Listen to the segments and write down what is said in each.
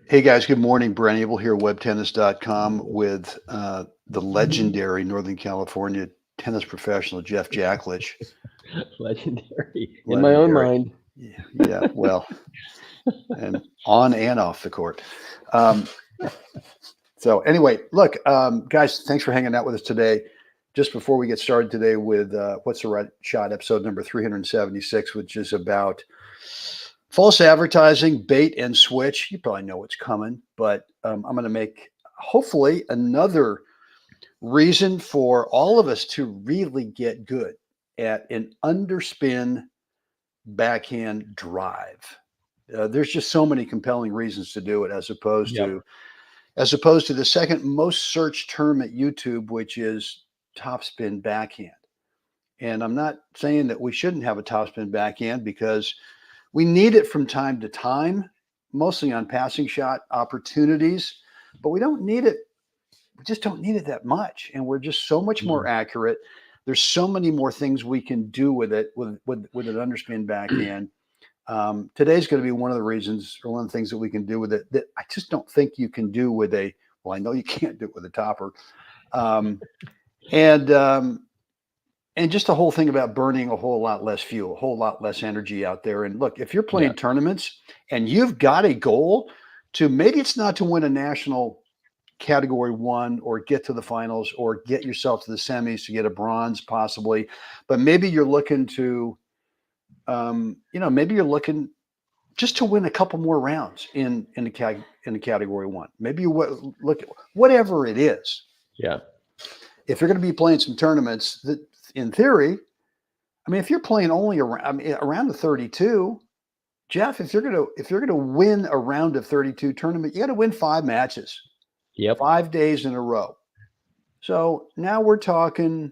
Hey guys, good morning. Brent Abel here, WebTennis.com with the legendary Northern California tennis professional Jeff Jacklich. Legendary in my own Legendary. mind. Yeah, well, and on and off the court. Um, so anyway, look, guys, thanks for hanging out with us today. Just before we get started today with What's the Right Shot, episode number 376, which is about false advertising, bait and switch. You probably know what's coming, but I'm going to make hopefully another reason for all of us to really get good at an underspin backhand drive. There's just so many compelling reasons to do it, as opposed Yep. to the second most searched term at YouTube, which is topspin backhand. And I'm not saying that we shouldn't have a topspin backhand, because we need it from time to time, mostly on passing shot opportunities, but we don't need it. We just don't need it that much. And we're just so much more accurate. There's so many more things we can do with it, with an underspin backhand. Today's going to be one of the reasons, or one of the things that we can do with it that I just don't think you can do with a, well, I know you can't do it with a topper. And just the whole thing about burning a whole lot less fuel, a whole lot less energy out there. And look, if you're playing tournaments and you've got a goal to, maybe it's not to win a national category 1 or get to the finals or get yourself to the semis to get a bronze possibly, but maybe you're looking to, maybe you're looking just to win a couple more rounds in the category 1. Maybe you look at whatever it is. Yeah. If you're going to be playing some tournaments that, in theory, I mean, if you're playing only around the 32, Jeff, if you're gonna win a round of 32 tournament, you got to win 5 matches. Yep. 5 days in a row. So now we're talking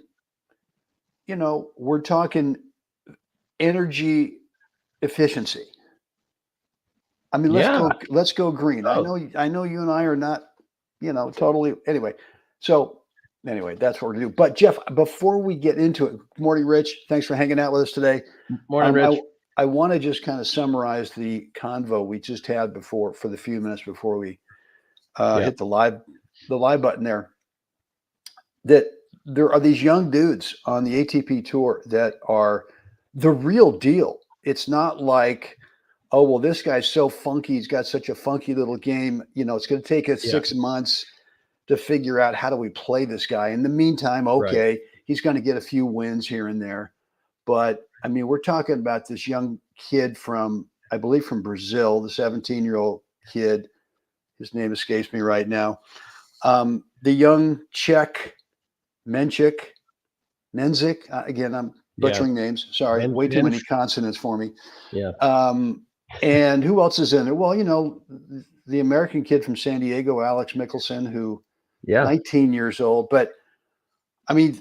energy efficiency. I mean, let's go green. Oh. I know you and I are not, totally. Anyway, that's what we're gonna do. But Jeff, before we get into it, morning, Rich. Thanks for hanging out with us today. Morning, Rich. I want to just kind of summarize the convo we just had for the few minutes before we hit the live button there. That there are these young dudes on the ATP tour that are the real deal. It's not like, oh, well, this guy's so funky. He's got such a funky little game. It's going to take us 6 months to figure out how do we play this guy. In the meantime, okay, he's going to get a few wins here and there. But I mean, we're talking about this young kid from, I believe, from Brazil, the 17-year-old kid. His name escapes me right now. The young Czech Menzik. Again, I'm butchering names. Sorry, way too many consonants for me. Yeah. And who else is in there? Well, the American kid from San Diego, Alex Mickelson, who 19 years old. But I mean,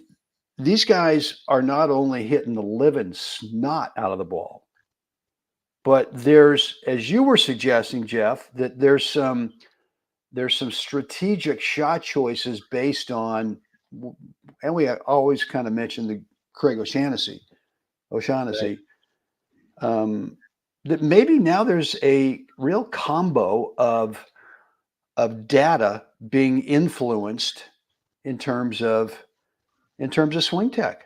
these guys are not only hitting the living snot out of the ball, but there's, as you were suggesting, Jeff, that there's some strategic shot choices based on, and we always kind of mention the Craig O'Shaughnessy, that maybe now there's a real combo of data being influenced in terms of swing tech.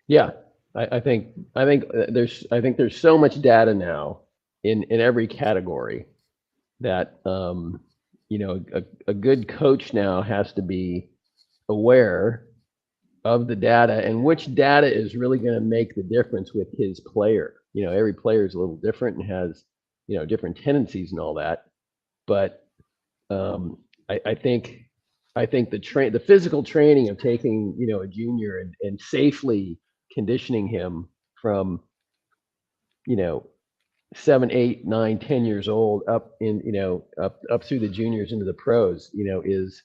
Yeah, I think there's so much data now in every category that a good coach now has to be aware of the data and which data is really going to make the difference with his player. Every player is a little different and has different tendencies and all that, but I think the physical training of taking a junior and safely conditioning him from 7, 8, 9, 10 years old up up through the juniors into the pros is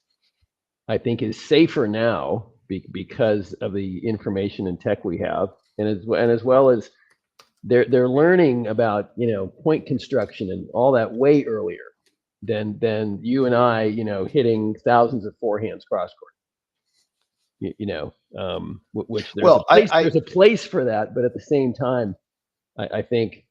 safer now because of the information and tech we have, and as well as they're learning about point construction and all that way earlier than you and I hitting thousands of forehands cross court. Which there's a place for that, but at the same time, I think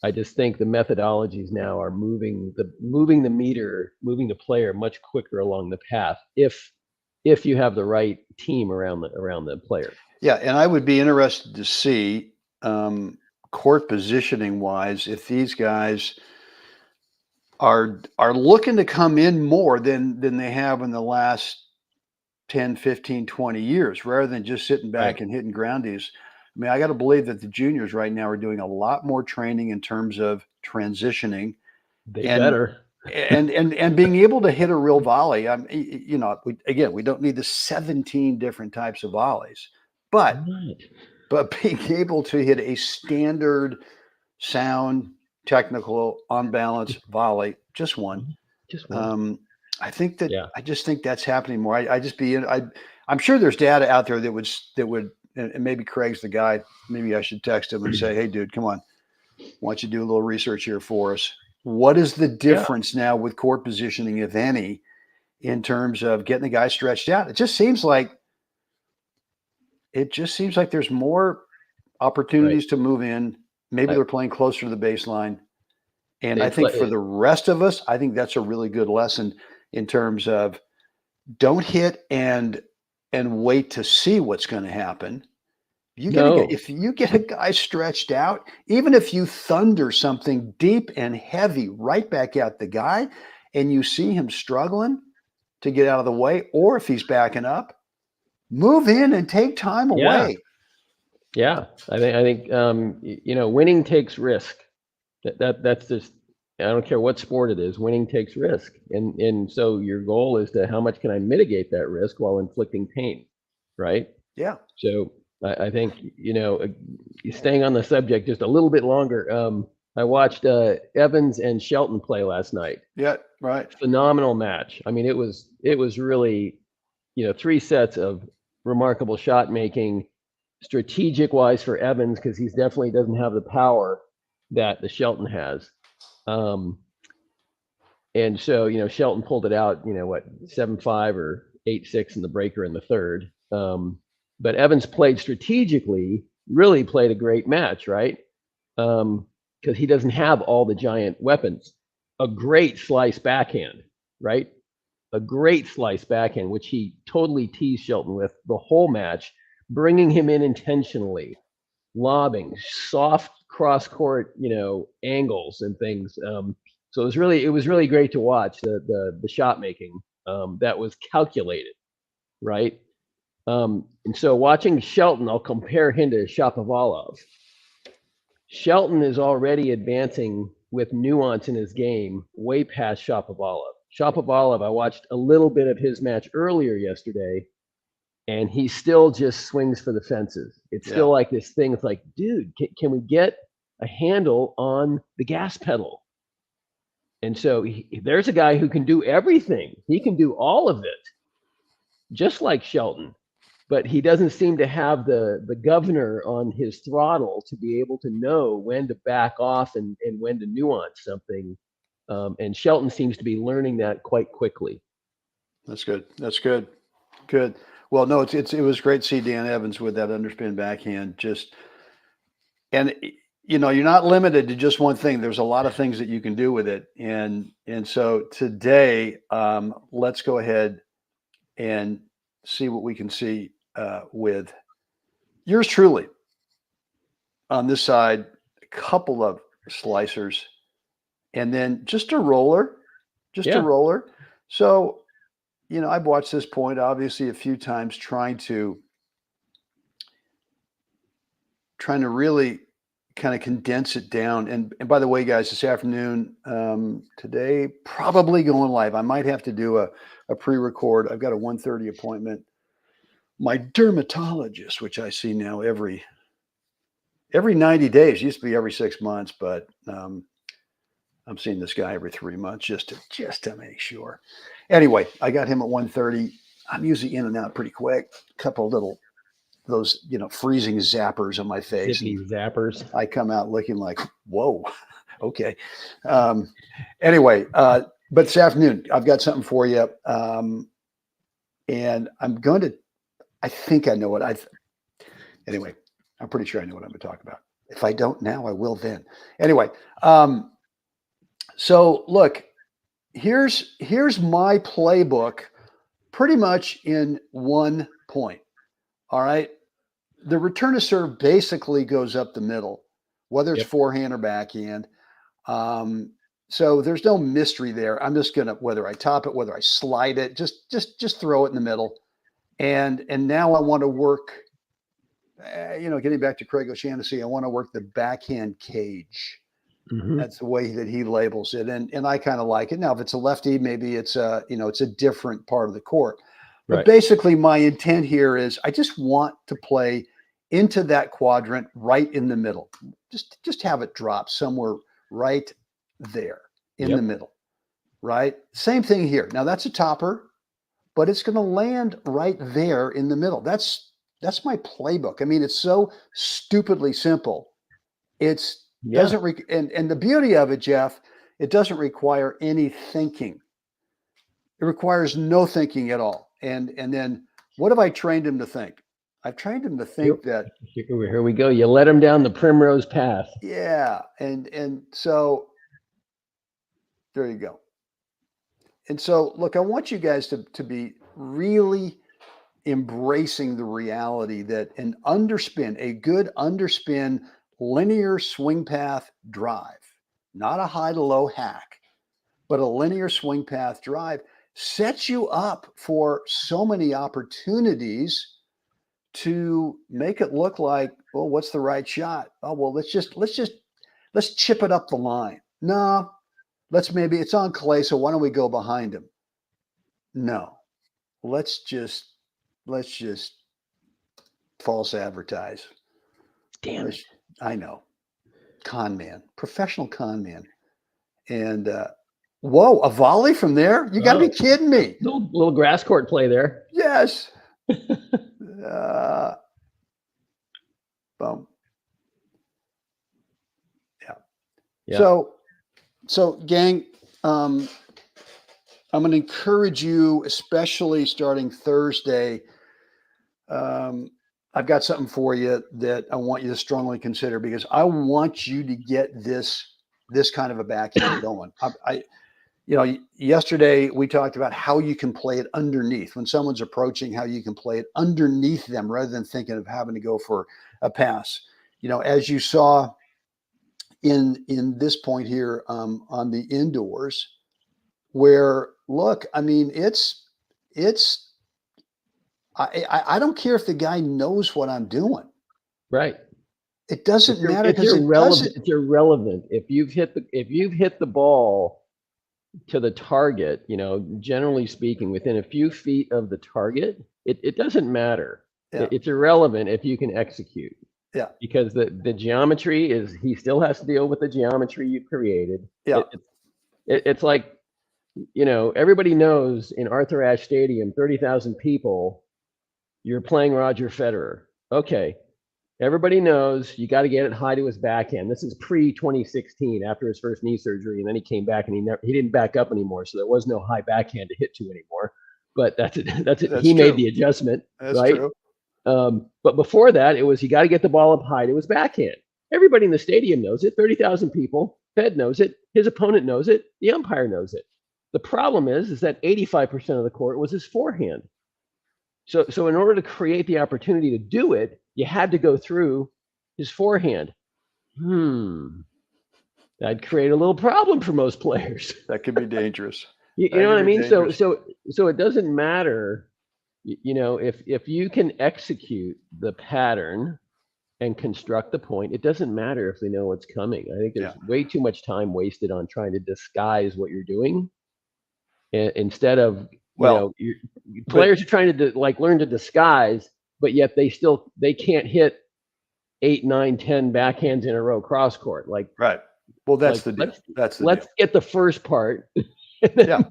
I just think the methodologies now are moving the player much quicker along the path if you have the right team around the player. Yeah, and I would be interested to see court positioning wise if these guys are looking to come in more than they have in the last 10, 15, 20 years, rather than just sitting back Right. and hitting groundies. I mean, I got to believe that the juniors right now are doing a lot more training in terms of transitioning They and better. and being able to hit a real volley. We don't need the 17 different types of volleys, but Right. being able to hit a standard, sound, technical, on balance volley, just one. Just one. Yeah. I just think that's happening more. I'm sure there's data out there that would, and maybe Craig's the guy. Maybe I should text him and say, "Hey, dude, come on. Why don't you do a little research here for us? What is the Yeah. difference now with court positioning, if any, in terms of getting the guy stretched out? It just seems like there's more opportunities to move in. Maybe they're playing closer to the baseline. And I think for the rest of us, I think that's a really good lesson in terms of don't hit and wait to see what's going to happen. If you get a guy stretched out, even if you thunder something deep and heavy right back at the guy, and you see him struggling to get out of the way, or if he's backing up, move in and take time away. Yeah. I think winning takes risk. That's just, I don't care what sport it is, winning takes risk. And so your goal is to how much can I mitigate that risk while inflicting pain, right? Yeah. So I think, staying on the subject just a little bit longer, I watched Evans and Shelton play last night. Yeah, right. Phenomenal match. I mean, it was really, 3 sets of remarkable shot making, strategic wise for Evans, because he's definitely doesn't have the power that the Shelton has. And so, Shelton pulled it out, 7-5 or 8-6 in the breaker in the third. But Evans played strategically, really played a great match, right? Because he doesn't have all the giant weapons. A great slice backhand, right? A great slice backhand, which he totally teased Shelton with the whole match, bringing him in intentionally, lobbing, soft cross court, angles and things. So it was really great to watch the shot making that was calculated, right? And so watching Shelton, I'll compare him to Shapovalov. Shelton is already advancing with nuance in his game way past Shapovalov. Shapovalov, I watched a little bit of his match earlier yesterday, and he still just swings for the fences. It's still like this thing. It's like, dude, can we get a handle on the gas pedal? And so there's a guy who can do everything. He can do all of it, just like Shelton. But he doesn't seem to have the governor on his throttle to be able to know when to back off and when to nuance something. And Shelton seems to be learning that quite quickly. That's good. That's good. Good. Well, no, it was great to see Dan Evans with that underspin backhand. And you're not limited to just one thing. There's a lot of things that you can do with it. And so today, let's go ahead and see what we can see with yours truly. On this side, a couple of slicers, and then just a roller, a roller. So, I've watched this point obviously a few times, trying to really kind of condense it down. And by the way, guys, this afternoon, today, probably going live. I might have to do a pre-record. I've got a 1:30 appointment. My dermatologist, which I see now every 90 days, used to be every 6 months, but I'm seeing this guy every 3 months just to make sure. Anyway, I got him at 1:30. I'm usually in and out pretty quick. A couple of little those freezing zappers on my face. Zappers. I come out looking like, whoa, okay. Anyway, but this afternoon I've got something for you, and I'm going to. I think I know what anyway, I'm pretty sure I know what I'm going to talk about. If I don't now, I will then. Anyway, so look, here's my playbook pretty much in one point. All right. The return to serve basically goes up the middle, whether it's Yep. forehand or backhand. So there's no mystery there. I'm just gonna, whether I top it, whether I slide it, just throw it in the middle. And now I want to work, getting back to Craig O'Shaughnessy, I want to work the backhand cage. Mhm. That's the way that he labels it, and I kind of like it. Now, if it's a lefty, maybe it's it's a different part of the court. But Right. basically, my intent here is I just want to play into that quadrant right in the middle. Just have it drop somewhere right there in the Yep. middle, right? Same thing here. Now that's a topper, but it's going to land right there in the middle. That's my playbook. I mean, it's so stupidly simple. It's Yeah. doesn't and the beauty of it, Jeff, it doesn't require any thinking. It requires no thinking at all. And then what have I trained him to think? I've trained him to think that, Here we go. You let him down the primrose path. yeah, and so there you go. And so look, I want you guys to be really embracing the reality that an underspin, a good underspin linear swing path drive, not a high to low hack, but a linear swing path drive sets you up for so many opportunities to make it look like, well, what's the right shot? Oh, well, let's chip it up the line. No, maybe it's on clay, so why don't we go behind him? No, let's just false advertise. Damn it. I know. Con man, professional con man. And whoa, a volley from there? You got to be kidding me. Little grass court play there. Yes. Boom. Yeah. So gang, I'm going to encourage you, especially starting Thursday. I've got something for you that I want you to strongly consider, because I want you to get this kind of a backhand going. Yesterday we talked about how you can play it underneath when someone's approaching, how you can play it underneath them rather than thinking of having to go for a pass. As you saw in this point here on the indoors, where look, I mean, I don't care if the guy knows what I'm doing. Right. It doesn't matter because it's irrelevant. If you've hit the ball to the target, generally speaking, within a few feet of the target, it doesn't matter. Yeah. It's irrelevant if you can execute. Yeah. Because the geometry is, he still has to deal with the geometry you created. Yeah. It's like, everybody knows in Arthur Ashe Stadium, 30,000 people, you're playing Roger Federer. Okay. Everybody knows you got to get it high to his backhand. This is pre-2016, after his first knee surgery, and then he came back and he didn't back up anymore, so there was no high backhand to hit to anymore. But that's it. He made the adjustment. That's right? True. But before that, it was you got to get the ball up high to his backhand. Everybody in the stadium knows it. 30,000 people. Fed knows it. His opponent knows it. The umpire knows it. The problem is that 85% of the court was his forehand. So in order to create the opportunity to do it, you had to go through his forehand. That'd create a little problem for most players. That could be dangerous. You know what I mean? So it doesn't matter, if you can execute the pattern and construct the point, it doesn't matter if they know what's coming. I think there's way too much time wasted on trying to disguise what you're doing, instead of players are trying to learn to disguise, but yet they can't hit 8, 9, 10 backhands in a row cross court. Right. Well, that's the deal. Let's get the first part. Yeah.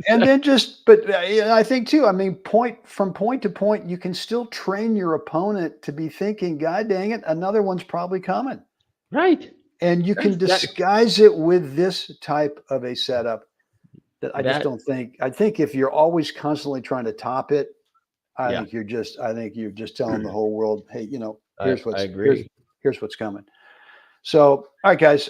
And then but I think too, I mean, from point to point, you can still train your opponent to be thinking, God dang it, another one's probably coming. Right. And you can disguise it with this type of a setup that I just don't think. I think if you're always constantly trying to top it, I think you're just telling the whole world, hey, here's what's coming. So, all right, guys.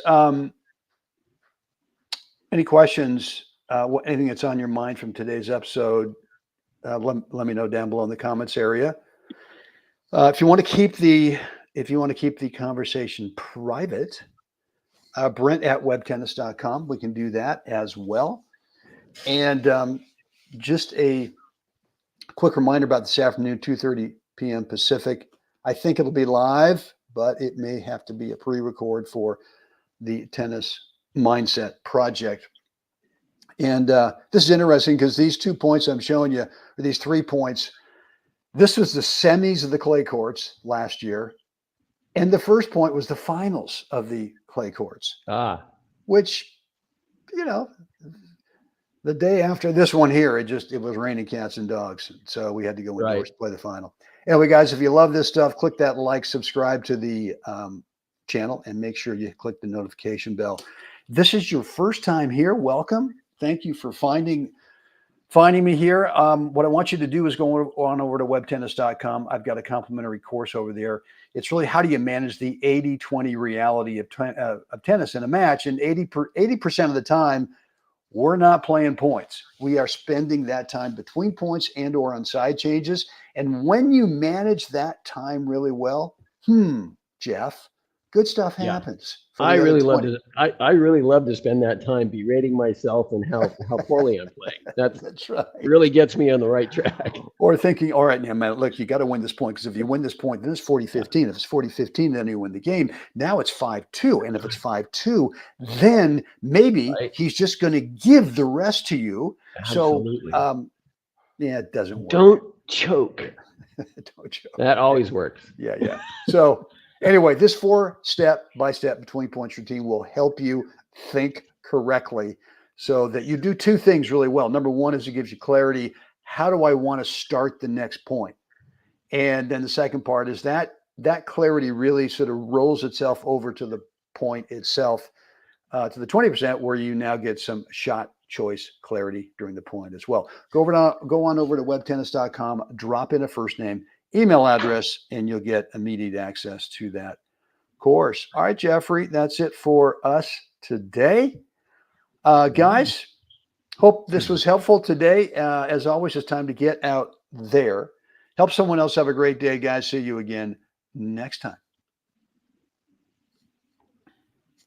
Any questions? Anything that's on your mind from today's episode? Let me know down below in the comments area. If you want to keep the conversation private, Brent at WebTennis.com. We can do that as well. And just a quick reminder about this afternoon, 2:30 p.m. Pacific. I think it'll be live, but it may have to be a pre-record for the Tennis Mindset Project. And this is interesting because these 2 points I'm showing you, or these 3 points, this was the semis of the clay courts last year. And the first point was the finals of the clay courts, which, the day after this one here, it was raining cats and dogs. So we had to go indoors to play the final. Anyway, guys, if you love this stuff, click that like, subscribe to the channel, and make sure you click the notification bell. This is your first time here. Welcome. Thank you for finding me here. What I want you to do is go on over to WebTennis.com. I've got a complimentary course over there. It's really how do you manage the 80-20 reality of tennis in a match. And 80% of the time, we're not playing points. We are spending that time between points and or on side changes. And when you manage that time really well, Jeff, good stuff happens. I really love to spend that time berating myself and how poorly I'm playing. That's right. It really gets me on the right track. Or thinking, all right, now, man, look, you got to win this point, because if you win this point, then it's 40-15. If it's 40-15, then you win the game. Now it's 5-2. And if it's 5-2, then maybe he's just going to give the rest to you. Absolutely. So, it doesn't work. Don't choke. Don't choke. That always works. Yeah. So, anyway, this 4 step-by-step between points routine will help you think correctly so that you do 2 things really well. Number 1 is it gives you clarity. How do I want to start the next point? And then the second part is that clarity really sort of rolls itself over to the point itself, to the 20%, where you now get some shot choice clarity during the point as well. Go on over to WebTennis.com, drop in a first name, email address, and you'll get immediate access to that course. All right, Jeffrey, that's it for us today. Guys, hope this was helpful today. As always, it's time to get out there. Help someone else have a great day, guys. See you again next time.